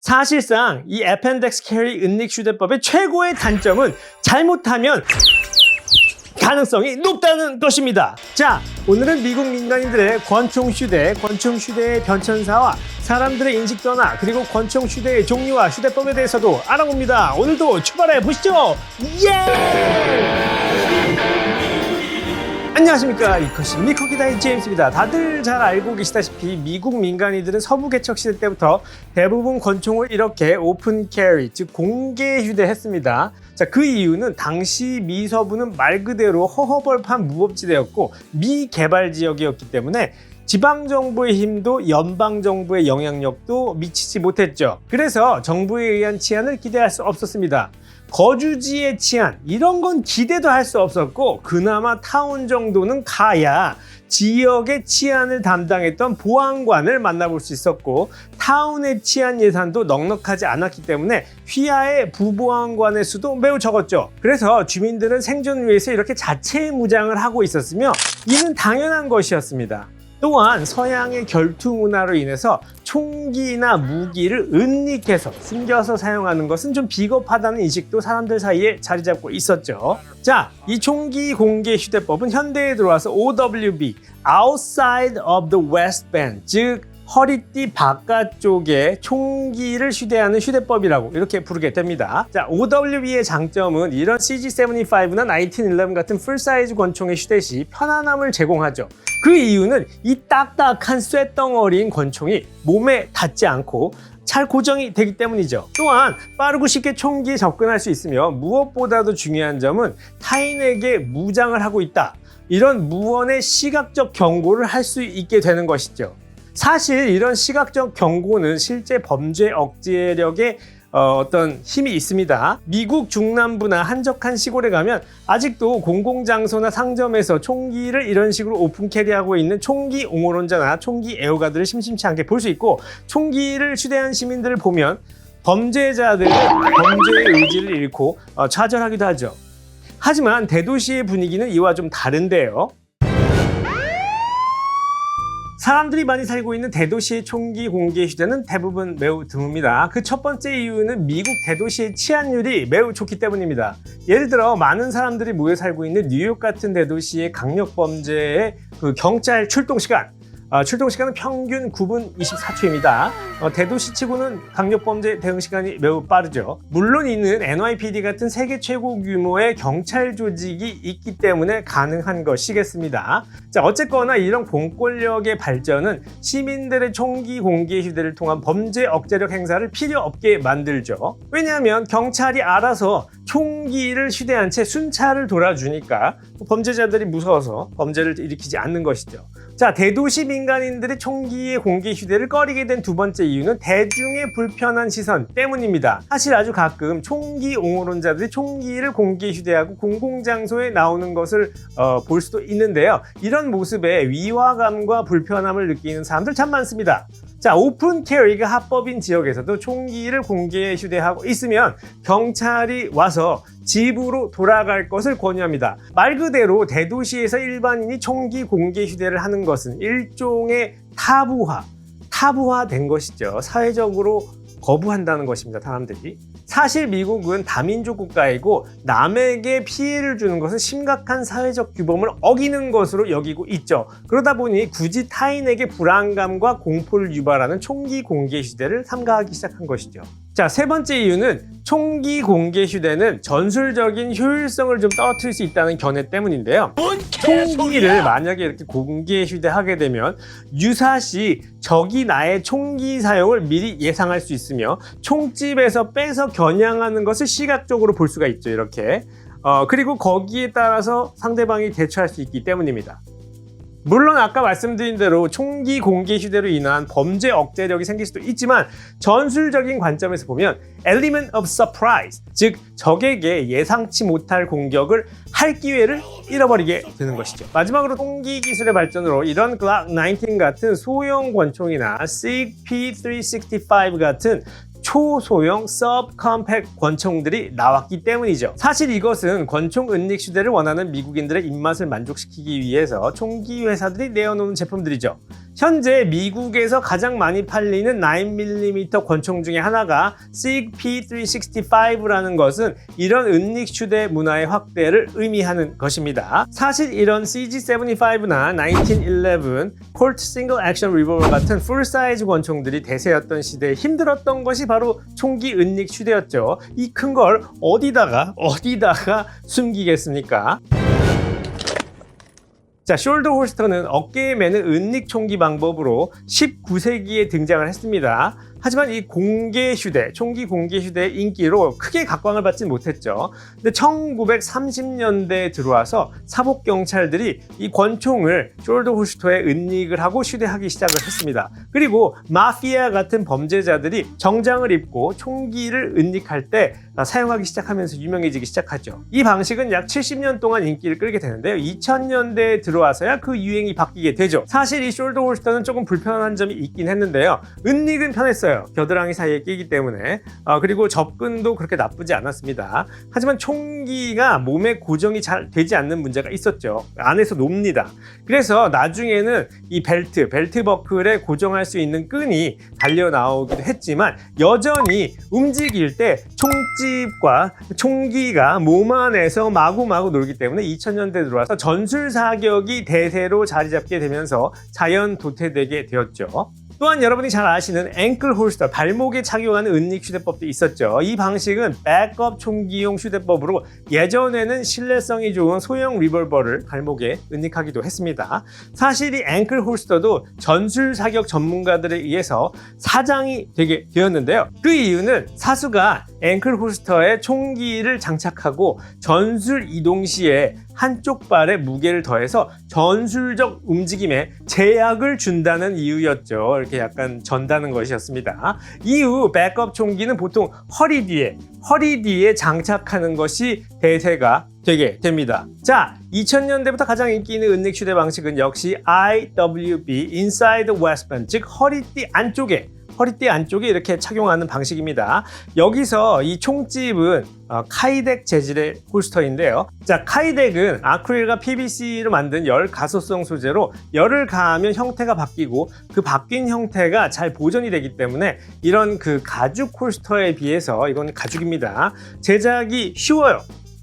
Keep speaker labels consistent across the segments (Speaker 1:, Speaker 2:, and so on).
Speaker 1: 사실상 이 appendix carry 은닉 휴대법의 최고의 단점은 잘못하면 가능성이 높다는 것입니다. 자, 오늘은 미국 민간인들의 권총 휴대의 변천사와 사람들의 인식 변화, 그리고 권총 휴대의 종류와 휴대법에 대해서도 알아봅니다. 오늘도 출발해 보시죠. 예! 안녕하십니까, 이컷신 미커기다의 제임스입니다. 다들 잘 알고 계시다시피 미국 민간인들은 서부 개척 시대 때부터 대부분 권총을 이렇게 오픈 캐리, 즉 공개 휴대했습니다. 자, 그 이유는 당시 미서부는 말 그대로 허허벌판 무법지대였고 미개발 지역이었기 때문에 지방정부의 힘도 연방정부의 영향력도 미치지 못했죠. 그래서 정부에 의한 치안을 기대할 수 없었습니다. 거주지의 치안, 이런 건 기대도 할 수 없었고, 그나마 타운 정도는 가야 지역의 치안을 담당했던 보안관을 만나볼 수 있었고, 타운의 치안 예산도 넉넉하지 않았기 때문에 휘하의 부보안관의 수도 매우 적었죠. 그래서 주민들은 생존을 위해서 이렇게 자체 무장을 하고 있었으며, 이는 당연한 것이었습니다. 또한 서양의 결투 문화로 인해서 총기나 무기를 은닉해서 숨겨서 사용하는 것은 좀 비겁하다는 인식도 사람들 사이에 자리 잡고 있었죠. 자, 이 총기 공개 휴대법은 현대에 들어와서 OWB, Outside of the Waistband, 즉 허리띠 바깥쪽에 총기를 휴대하는 휴대법이라고 이렇게 부르게 됩니다. 자, OWB의 장점은 이런 CG75나 1911 같은 풀사이즈 권총의 휴대 시 편안함을 제공하죠. 그 이유는 이 딱딱한 쇳덩어리인 권총이 몸에 닿지 않고 잘 고정이 되기 때문이죠. 또한 빠르고 쉽게 총기에 접근할 수 있으며, 무엇보다도 중요한 점은 타인에게 무장을 하고 있다, 이런 무언의 시각적 경고를 할 수 있게 되는 것이죠. 사실 이런 시각적 경고는 실제 범죄 억제력에 어떤 힘이 있습니다. 미국 중남부나 한적한 시골에 가면 아직도 공공장소나 상점에서 총기를 이런 식으로 오픈 캐리하고 있는 총기 옹호론자나 총기 애호가들을 심심치 않게 볼 수 있고, 총기를 휴대한 시민들을 보면 범죄자들은 범죄의 의지를 잃고 좌절하기도 하죠. 하지만 대도시의 분위기는 이와 좀 다른데요. 사람들이 많이 살고 있는 대도시의 총기 공개 휴대는 대부분 매우 드뭅니다. 그 첫 번째 이유는 미국 대도시의 치안율이 매우 좋기 때문입니다. 예를 들어 많은 사람들이 모여 살고 있는 뉴욕 같은 대도시의 강력범죄의 그 경찰 출동 시간은 평균 9분 24초입니다. 대도시치고는 강력범죄 대응 시간이 매우 빠르죠. 물론 이는 NYPD 같은 세계 최고 규모의 경찰 조직이 있기 때문에 가능한 것이겠습니다. 자, 어쨌거나 이런 공권력의 발전은 시민들의 총기 공개 휴대를 통한 범죄 억제력 행사를 필요 없게 만들죠. 왜냐하면 경찰이 알아서 총기를 휴대한 채 순찰을 돌아주니까 범죄자들이 무서워서 범죄를 일으키지 않는 것이죠. 자, 대도시 민간인들의 총기의 공개 휴대를 꺼리게 된 두 번째 이유는 대중의 불편한 시선 때문입니다. 사실 아주 가끔 총기 옹호론자들이 총기를 공개 휴대하고 공공장소에 나오는 것을 볼 수도 있는데요. 이런 모습에 위화감과 불편함을 느끼는 사람들 참 많습니다. 자, 오픈 캐리가 합법인 지역에서도 총기를 공개 휴대하고 있으면 경찰이 와서 집으로 돌아갈 것을 권유합니다. 말 그대로 대도시에서 일반인이 총기 공개 휴대를 하는 것은 일종의 타부화된 것이죠. 사회적으로 거부한다는 것입니다, 사람들이. 사실 미국은 다민족 국가이고 남에게 피해를 주는 것은 심각한 사회적 규범을 어기는 것으로 여기고 있죠. 그러다 보니 굳이 타인에게 불안감과 공포를 유발하는 총기 공개 휴대를 삼가하기 시작한 것이죠. 자, 세 번째 이유는 총기 공개 휴대는 전술적인 효율성을 좀 떨어뜨릴 수 있다는 견해 때문인데요. 총기를 만약에 이렇게 공개 휴대하게 되면 유사시 적이 나의 총기 사용을 미리 예상할 수 있으며, 총집에서 빼서 겨냥하는 것을 시각적으로 볼 수가 있죠, 이렇게. 그리고 거기에 따라서 상대방이 대처할 수 있기 때문입니다. 물론 아까 말씀드린 대로 총기 공개 휴대로 인한 범죄 억제력이 생길 수도 있지만, 전술적인 관점에서 보면 element of surprise, 즉 적에게 예상치 못할 공격을 할 기회를 잃어버리게 되는 것이죠. 마지막으로 총기 기술의 발전으로 이런 Glock 19 같은 소형 권총이나 SIG P365 같은 초소형 subcompact 권총들이 나왔기 때문이죠. 사실 이것은 권총 은닉 휴대를 원하는 미국인들의 입맛을 만족시키기 위해서 총기 회사들이 내어놓은 제품들이죠. 현재 미국에서 가장 많이 팔리는 9mm 권총 중에 하나가 SIG P365라는 것은 이런 은닉 휴대 문화의 확대를 의미하는 것입니다. 사실 이런 CG75나 1911, 콜트 싱글 액션 리볼버 같은 풀 사이즈 권총들이 대세였던 시대에 힘들었던 것이 바로 총기 은닉 휴대였죠. 이 큰 걸 어디다가 숨기겠습니까? 자, 숄더 홀스터는 어깨에 매는 은닉 총기 방법으로 19세기에 등장을 했습니다. 하지만 이 공개 휴대, 총기 공개 휴대의 인기로 크게 각광을 받진 못했죠. 근데 1930년대에 들어와서 사복 경찰들이 이 권총을 숄더 홀스터에 은닉을 하고 휴대하기 시작을 했습니다. 그리고 마피아 같은 범죄자들이 정장을 입고 총기를 은닉할 때 사용하기 시작하면서 유명해지기 시작하죠. 이 방식은 약 70년 동안 인기를 끌게 되는데요. 2000년대에 들어와서야 그 유행이 바뀌게 되죠. 사실 이 숄더 홀스터는 조금 불편한 점이 있긴 했는데요. 은닉은 편했어요. 겨드랑이 사이에 끼기 때문에. 그리고 접근도 그렇게 나쁘지 않았습니다. 하지만 총기가 몸에 고정이 잘 되지 않는 문제가 있었죠. 안에서 놉니다. 그래서 나중에는 이 벨트 버클에 고정할 수 있는 끈이 달려 나오기도 했지만 여전히 움직일 때 총집과 총기가 몸 안에서 마구마구 놀기 때문에 2000년대 들어와서 전술 사격이 대세로 자리 잡게 되면서 자연 도태되게 되었죠. 또한 여러분이 잘 아시는 앵클 홀스터, 발목에 착용하는 은닉 휴대법도 있었죠. 이 방식은 백업 총기용 휴대법으로 예전에는 신뢰성이 좋은 소형 리볼버를 발목에 은닉하기도 했습니다. 사실 이 앵클 홀스터도 전술 사격 전문가들에 의해서 사장이 되게 되었는데요. 그 이유는 사수가 앵클 홀스터에 총기를 장착하고 전술 이동 시에 한쪽 발에 무게를 더해서 전술적 움직임에 제약을 준다는 이유였죠. 이렇게 약간 전다는 것이었습니다. 이후 백업 총기는 보통 허리 뒤에 장착하는 것이 대세가 되게 됩니다. 자, 2000년대부터 가장 인기 있는 은닉 휴대 방식은 역시 IWB, Inside Weapon, 즉 허리띠 안쪽에 이렇게 착용하는 방식입니다. 여기서 이 총집은 카이덱 재질의 홀스터인데요. 자, 카이덱은 아크릴과 PVC로 만든 열 가소성 소재로 열을 가하면 형태가 바뀌고 그 바뀐 형태가 잘 보존이 되기 때문에 이런 그 가죽 홀스터에 비해서 이건 가죽입니다. 제작이 쉬워요.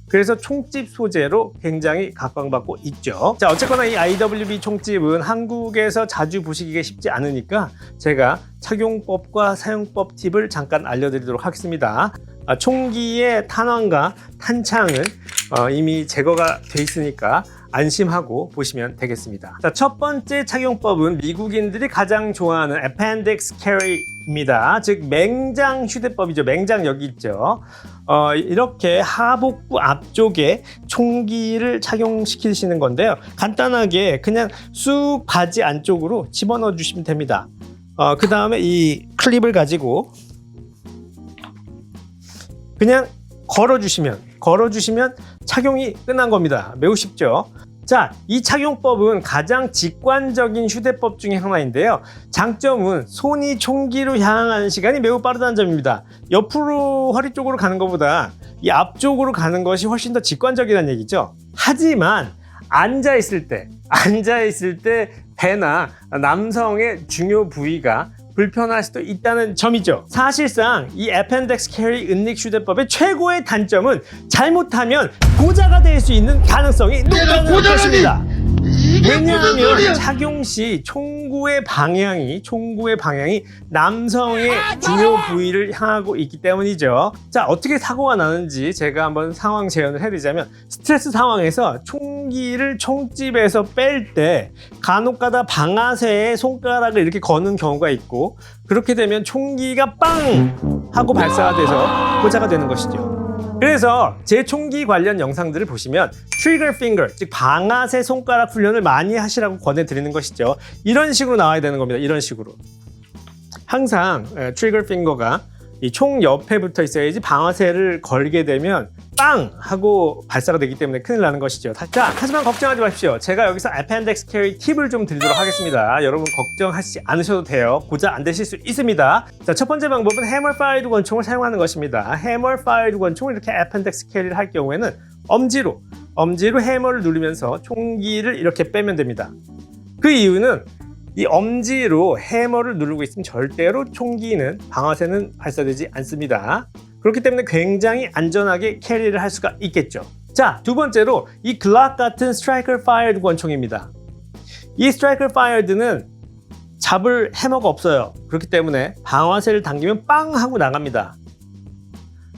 Speaker 1: 그래서 총집 소재로 굉장히 각광받고 있죠. 자, 어쨌거나 이 IWB 총집은 한국에서 자주 보시기가 쉽지 않으니까 제가 착용법과 사용법 팁을 잠깐 알려드리도록 하겠습니다. 총기의 탄환과 탄창은 이미 제거가 돼 있으니까 안심하고 보시면 되겠습니다. 자, 첫 번째 착용법은 미국인들이 가장 좋아하는 appendix carry입니다. 즉 맹장 휴대법이죠. 맹장 여기 있죠. 이렇게 하복부 앞쪽에 총기를 착용시키시는 건데요. 간단하게 그냥 쑥 바지 안쪽으로 집어넣어 주시면 됩니다. 그 다음에 이 클립을 가지고 그냥 걸어주시면 착용이 끝난 겁니다. 매우 쉽죠? 자, 이 착용법은 가장 직관적인 휴대법 중에 하나인데요. 장점은 손이 총기로 향하는 시간이 매우 빠르다는 점입니다. 옆으로 허리 쪽으로 가는 것보다 이 앞쪽으로 가는 것이 훨씬 더 직관적이라는 얘기죠. 하지만 앉아있을 때 배나 남성의 중요 부위가 불편할 수도 있다는 점이죠. 사실상 이 appendix carry 은닉 휴대법의 최고의 단점은 잘못하면 고자가 될 수 있는 가능성이 높다는 것입니다. 왜냐하면 착용 시 총구의 방향이 남성의 중요 부위를 향하고 있기 때문이죠. 자, 어떻게 사고가 나는지 제가 한번 상황 재현을 해드리자면, 스트레스 상황에서 총기를 총집에서 뺄 때 간혹가다 방아쇠에 손가락을 이렇게 거는 경우가 있고, 그렇게 되면 총기가 빵 하고 발사가 돼서 고자가 되는 것이죠. 그래서 제 총기 관련 영상들을 보시면 트리거 핑거, 즉 방아쇠 손가락 훈련을 많이 하시라고 권해드리는 것이죠. 이런 식으로 나와야 되는 겁니다. 이런 식으로. 항상 트리거 핑거가 이 총 옆에 붙어 있어야지 방아쇠를 걸게 되면 빵! 하고 발사가 되기 때문에 큰일 나는 것이죠. 자, 하지만 걱정하지 마십시오. 제가 여기서 appendix carry 팁을 좀 드리도록 하겠습니다. 여러분 걱정하시지 않으셔도 돼요. 고자 안 되실 수 있습니다. 자, 첫 번째 방법은 hammer fired 권총을 사용하는 것입니다. hammer fired 권총을 이렇게 appendix carry를 할 경우에는 엄지로 해머를 누르면서 총기를 이렇게 빼면 됩니다. 그 이유는 이 엄지로 해머를 누르고 있으면 절대로 총기는 방아쇠는 발사되지 않습니다. 그렇기 때문에 굉장히 안전하게 캐리를 할 수가 있겠죠. 자, 두 번째로 이 글락 같은 스트라이커 파이어드 권총입니다. 이 스트라이커 파이어드는 잡을 해머가 없어요. 그렇기 때문에 방아쇠를 당기면 빵 하고 나갑니다.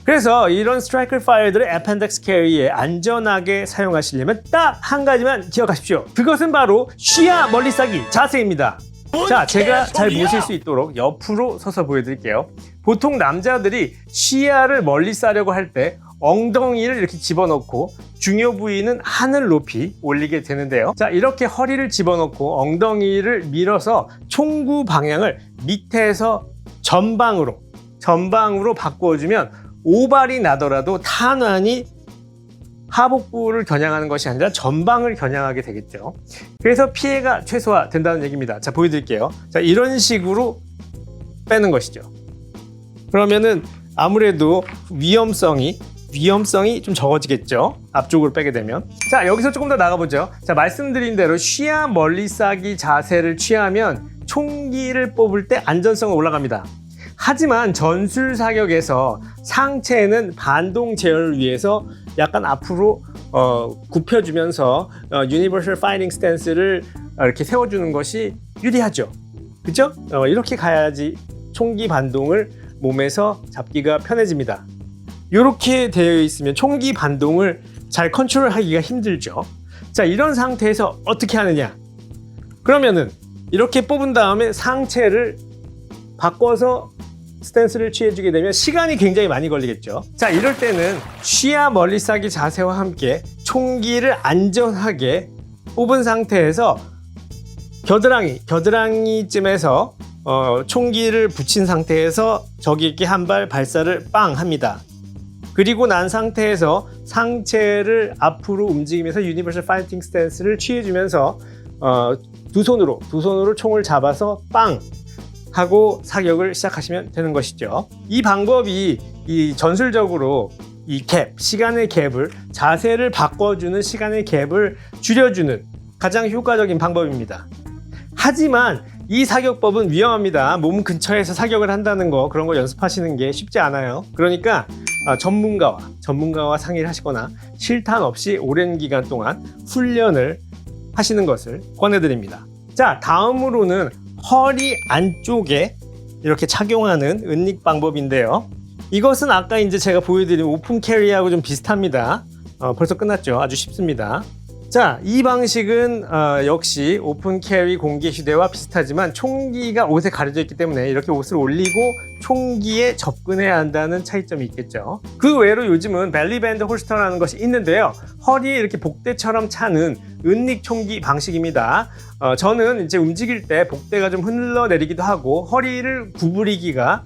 Speaker 1: 그래서 이런 스트라이커 파이어들을 애펜덱스 캐리에 안전하게 사용하시려면 딱 한 가지만 기억하십시오. 그것은 바로 시야 멀리 쏴기 자세입니다. 자, 제가 잘 보실 수 있도록 옆으로 서서 보여드릴게요. 보통 남자들이 시야를 멀리 쏴려고 할 때 엉덩이를 이렇게 집어넣고 중요 부위는 하늘 높이 올리게 되는데요. 자, 이렇게 허리를 집어넣고 엉덩이를 밀어서 총구 방향을 밑에서 전방으로 바꾸어주면 오발이 나더라도 탄환이 하복부를 겨냥하는 것이 아니라 전방을 겨냥하게 되겠죠. 그래서 피해가 최소화된다는 얘기입니다. 자, 보여드릴게요. 자, 이런 식으로 빼는 것이죠. 그러면은 아무래도 위험성이 좀 적어지겠죠. 앞쪽으로 빼게 되면. 자, 여기서 조금 더 나가보죠. 자, 말씀드린 대로 시야 멀리 쏴기 자세를 취하면 총기를 뽑을 때 안전성은 올라갑니다. 하지만 전술 사격에서 상체는 반동 제어를 위해서 약간 앞으로 굽혀주면서 유니버설 파이팅 스탠스를 이렇게 세워주는 것이 유리하죠. 그죠? 이렇게 가야지 총기 반동을 몸에서 잡기가 편해집니다. 이렇게 되어 있으면 총기 반동을 잘 컨트롤하기가 힘들죠. 자, 이런 상태에서 어떻게 하느냐? 그러면은 이렇게 뽑은 다음에 상체를 바꿔서 스탠스를 취해주게 되면 시간이 굉장히 많이 걸리겠죠. 자, 이럴 때는 시야 멀리 쏴기 자세와 함께 총기를 안전하게 뽑은 상태에서 겨드랑이쯤에서 총기를 붙인 상태에서 적에게 한 발 발사를 빵 합니다. 그리고 난 상태에서 상체를 앞으로 움직이면서 유니버설 파이팅 스탠스를 취해주면서 두 손으로 총을 잡아서 빵 하고 사격을 시작하시면 되는 것이죠. 이 방법이 전술적으로 시간의 갭을, 자세를 바꿔주는 시간의 갭을 줄여주는 가장 효과적인 방법입니다. 하지만 이 사격법은 위험합니다. 몸 근처에서 사격을 한다는 거, 그런 거 연습하시는 게 쉽지 않아요. 그러니까 전문가와 상의를 하시거나 실탄 없이 오랜 기간 동안 훈련을 하시는 것을 권해드립니다. 자, 다음으로는 허리 안쪽에 이렇게 착용하는 은닉 방법인데요. 이것은 아까 이제 제가 보여드린 오픈 캐리하고 좀 비슷합니다. 벌써 끝났죠. 아주 쉽습니다. 자, 이 방식은 역시 오픈 캐리 공개 휴대와 비슷하지만 총기가 옷에 가려져 있기 때문에 이렇게 옷을 올리고 총기에 접근해야 한다는 차이점이 있겠죠. 그 외로 요즘은 벨리밴드 홀스터라는 것이 있는데요. 허리에 이렇게 복대처럼 차는 은닉 총기 방식입니다. 저는 이제 움직일 때 복대가 좀 흘러내리기도 하고 허리를 구부리기가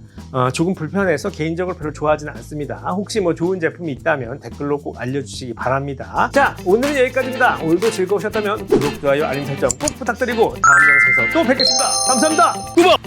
Speaker 1: 조금 불편해서 개인적으로 별로 좋아하지는 않습니다. 혹시 뭐 좋은 제품이 있다면 댓글로 꼭 알려주시기 바랍니다. 자, 오늘은 여기까지입니다. 오늘도 즐거우셨다면 구독, 좋아요, 알림 설정 꼭 부탁드리고 다음 영상에서 또 뵙겠습니다. 감사합니다. 구독!